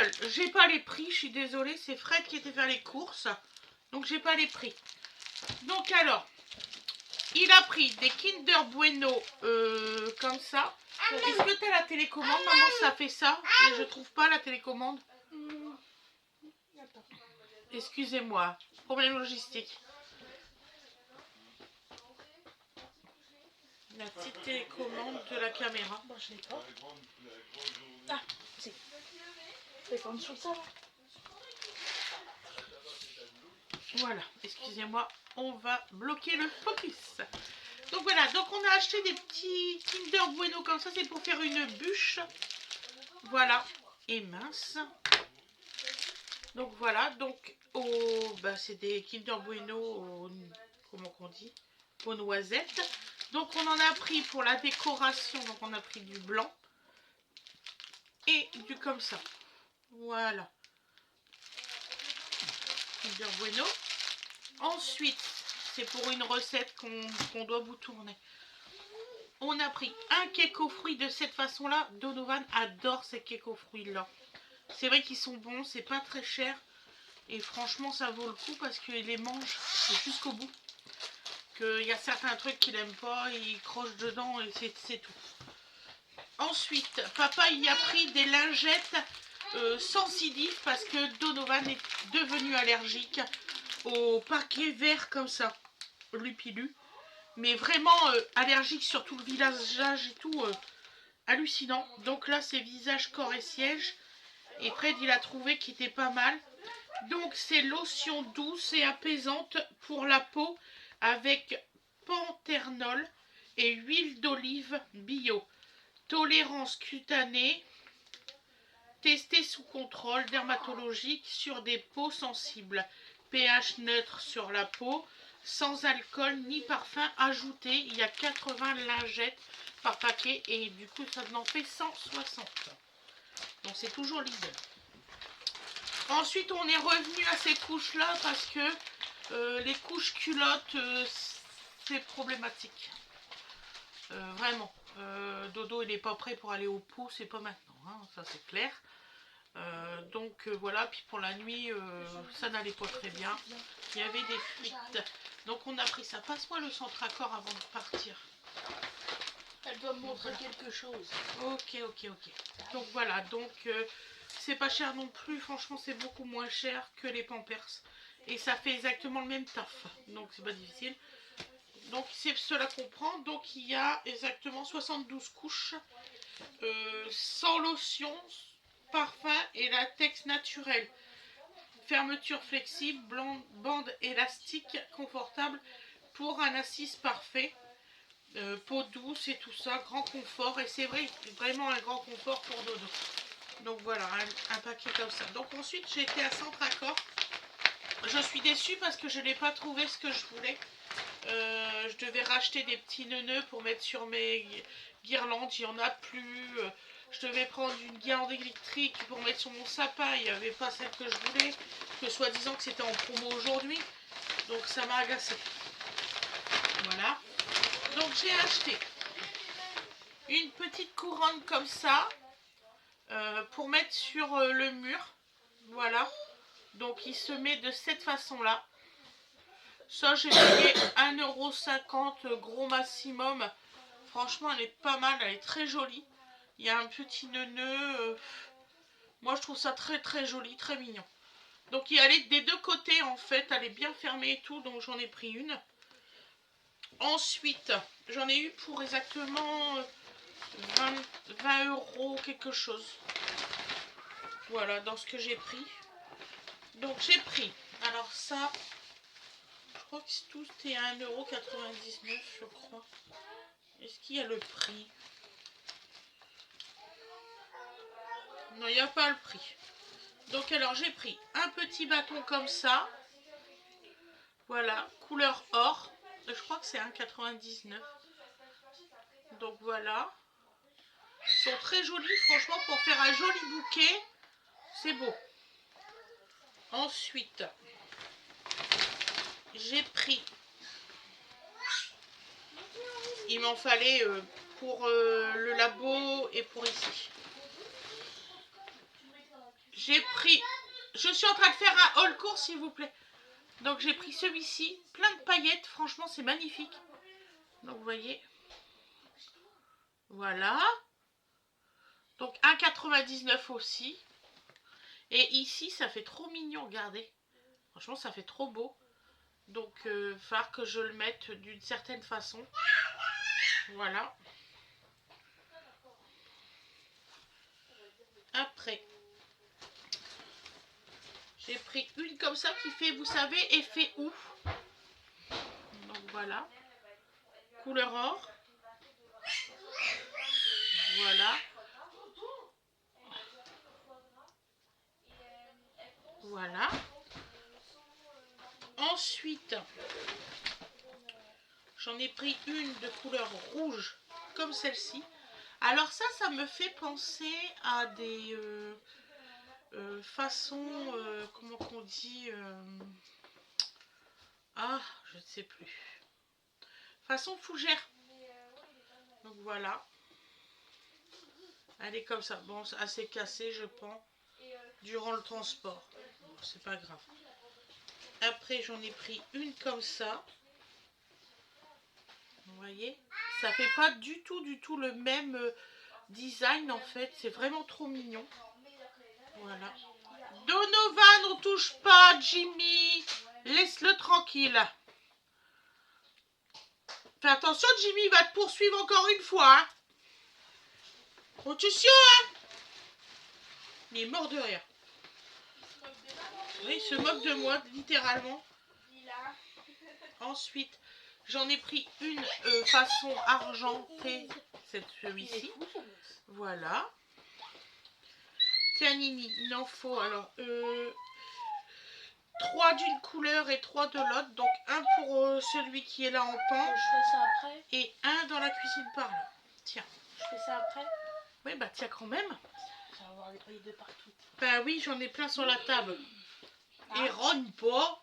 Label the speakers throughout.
Speaker 1: Lidl, j'ai pas les prix, je suis désolée, c'est Fred qui était faire les courses, donc j'ai pas les prix. Donc alors, il a pris des Kinder Bueno comme ça. Est-ce que tu as la télécommande? Maman, ça fait ça et je trouve pas la télécommande. Excusez-moi, problème logistique. La petite télécommande de la caméra.
Speaker 2: Bon, je l'ai pas. Ah, si. C'est en dessous de ça, là.
Speaker 1: Voilà, excusez-moi, on va bloquer le focus. Donc voilà, donc on a acheté des petits Kinder Bueno comme ça, c'est pour faire une bûche. Voilà, et mince. Donc voilà, donc bah, c'est des Kinder Bueno, comment qu'on dit, aux noisettes. Donc on en a pris pour la décoration, donc on a pris du blanc et du comme ça. Voilà. Kinder Bueno. Ensuite, c'est pour une recette qu'on doit vous tourner. On a pris un cake aux fruits de cette façon-là. Donovan adore ces cakes aux fruits-là. C'est vrai qu'ils sont bons, c'est pas très cher. Et franchement, ça vaut le coup parce qu'il les mange jusqu'au bout. Qu'il y a certains trucs qu'il n'aime pas, il croche dedans et c'est tout. Ensuite, papa y a pris des lingettes sensitif parce que Donovan est devenu allergique au paquet vert comme ça, Lupilu, mais vraiment allergique sur tout le visage et tout, hallucinant. Donc là c'est visage, corps et siège, et Fred il a trouvé qu'il était pas mal. Donc c'est lotion douce et apaisante pour la peau avec panthénol et huile d'olive bio, tolérance cutanée. Testé sous contrôle dermatologique sur des peaux sensibles. pH neutre sur la peau, sans alcool ni parfum ajouté. Il y a 80 lingettes par paquet et du coup ça en fait 160. Donc c'est toujours Lidl. Ensuite on est revenu à ces couches là parce que les couches culottes c'est problématique. Vraiment. Dodo il n'est pas prêt pour aller au pot, c'est pas maintenant, hein, ça c'est clair. Donc voilà, puis pour la nuit ça n'allait pas très bien, il y avait des fuites, donc on a pris ça. Passe-moi le centre-accord avant de partir.
Speaker 2: Elle doit me montrer quelque chose.
Speaker 1: Ok. Donc voilà, donc c'est pas cher non plus, franchement c'est beaucoup moins cher que les Pampers et ça fait exactement le même taf, donc c'est pas difficile. Donc c'est cela qu'on prend. Donc il y a exactement 72 couches sans lotion, parfum et latex naturel. Fermeture flexible, bande élastique confortable pour un assise parfait. Peau douce et tout ça, grand confort. Et c'est vrai, vraiment un grand confort pour Dodo. Donc voilà, un paquet comme ça. Donc ensuite j'ai été à Centre-Accord. Je suis déçue parce que je n'ai pas trouvé ce que je voulais. Je devais racheter des petits neuneux pour mettre sur mes guirlandes, il n'y en a plus. Je devais prendre une guirlande électrique pour mettre sur mon sapin, il n'y avait pas celle que je voulais, que soi-disant que c'était en promo aujourd'hui, donc ça m'a agacé. Voilà, donc j'ai acheté une petite couronne comme ça pour mettre sur le mur. Voilà, donc il se met de cette façon là. Ça, j'ai payé 1,50 € gros maximum. Franchement, elle est pas mal, elle est très jolie. Il y a un petit nœud. Moi, je trouve ça très très joli, très mignon. Donc, il y a des deux côtés, en fait. Elle est bien fermée et tout, donc j'en ai pris une. Ensuite, j'en ai eu pour exactement 20 € quelque chose. Voilà, dans ce que j'ai pris. Donc, j'ai pris. Alors ça... Je crois que tout est à 1,99 €, je crois. Est-ce qu'il y a le prix? Non, il n'y a pas le prix. Donc alors j'ai pris un petit bâton comme ça. Voilà, couleur or. Je crois que c'est 1,99 €. Donc voilà. Ils sont très jolis, franchement, pour faire un joli bouquet. C'est beau. Ensuite, j'ai pris... Il m'en fallait pour le labo et pour ici. J'ai pris... Je suis en train de faire un haul course, s'il vous plaît. Donc j'ai pris celui-ci, plein de paillettes. Franchement, c'est magnifique. Donc vous voyez. Voilà. Donc 1,99 aussi. Et ici, ça fait trop mignon, regardez. Franchement, ça fait trop beau. Donc, il va falloir que je le mette d'une certaine façon. Voilà. Après, j'ai pris une comme ça qui fait, vous savez, effet ouf. Donc voilà. Couleur or. Voilà. Voilà. Ensuite, j'en ai pris une de couleur rouge, comme celle-ci. Alors ça me fait penser à des façons, comment qu'on dit, ah, je ne sais plus. Façon fougère. Donc voilà. Elle est comme ça. Bon, c'est assez cassé, je pense, durant le transport. Bon, c'est pas grave. Après, j'en ai pris une comme ça. Vous voyez, ça fait pas du tout le même design en fait. C'est vraiment trop mignon. Voilà. Donovan, on touche pas, Jimmy. Laisse-le tranquille. Fais attention, Jimmy va te poursuivre encore une fois. Hein. Attention, hein. Il est mort de rire. Oui, il se moque de moi, littéralement. Ensuite, j'en ai pris une façon argentée, c'est celui-ci. Voilà. Tiens, Nini, il en faut alors 3 d'une couleur et 3 de l'autre. Donc un pour celui qui est là en pan.
Speaker 2: Je fais ça après.
Speaker 1: Et un dans la cuisine par là. Tiens.
Speaker 2: Je fais ça après.
Speaker 1: Oui, bah tiens quand même.
Speaker 2: Ça va avoir des paillettes de partout.
Speaker 1: Bah oui, j'en ai plein sur la table.
Speaker 2: Ah.
Speaker 1: Et rogne pas.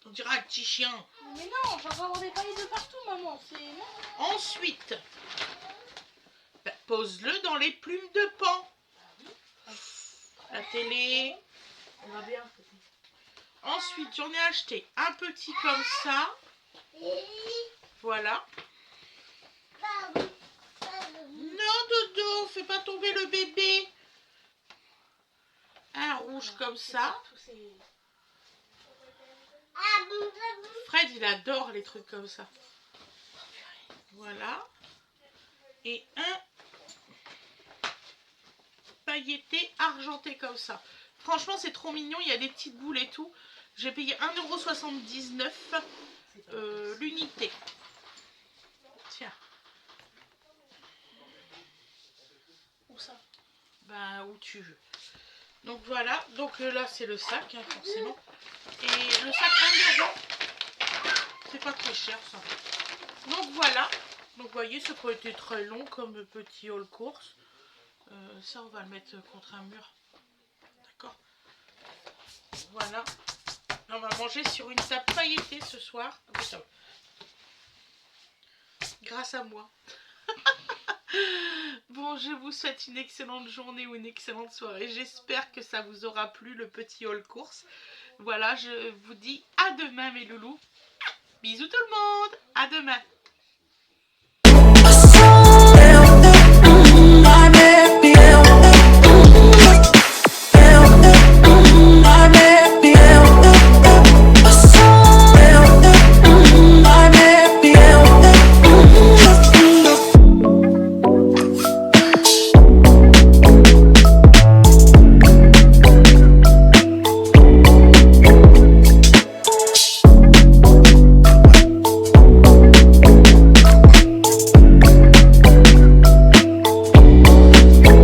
Speaker 1: On dirait un petit chien.
Speaker 2: Mais non, ça va avoir des paillettes de partout, maman. C'est non.
Speaker 1: Ensuite, bah, pose-le dans les plumes de pan. La télé.
Speaker 2: On va bien.
Speaker 1: Ensuite, j'en ai acheté un petit comme ça. Voilà. Non, Dodo, fais pas tomber le bébé. Un rouge comme ça. Fred, il adore les trucs comme ça. Voilà. Et un pailleté argenté comme ça. Franchement, c'est trop mignon. Il y a des petites boules et tout. J'ai payé 1,79 € l'unité. Tiens.
Speaker 2: Où ça?
Speaker 1: Bah, où tu veux. Donc voilà. Donc là, c'est le sac, hein, forcément. Et le sac 1 €. C'est pas très cher, ça. Donc voilà. Donc vous voyez, ça peut être très long comme petit haul course. Ça, on va le mettre contre un mur. D'accord. Voilà. On va manger sur une table pailletée ce soir. Grâce à moi. Bon, je vous souhaite une excellente journée ou une excellente soirée. J'espère que ça vous aura plu, le petit haul course. Voilà, je vous dis à demain, mes loulous. Bisous tout le monde. À demain.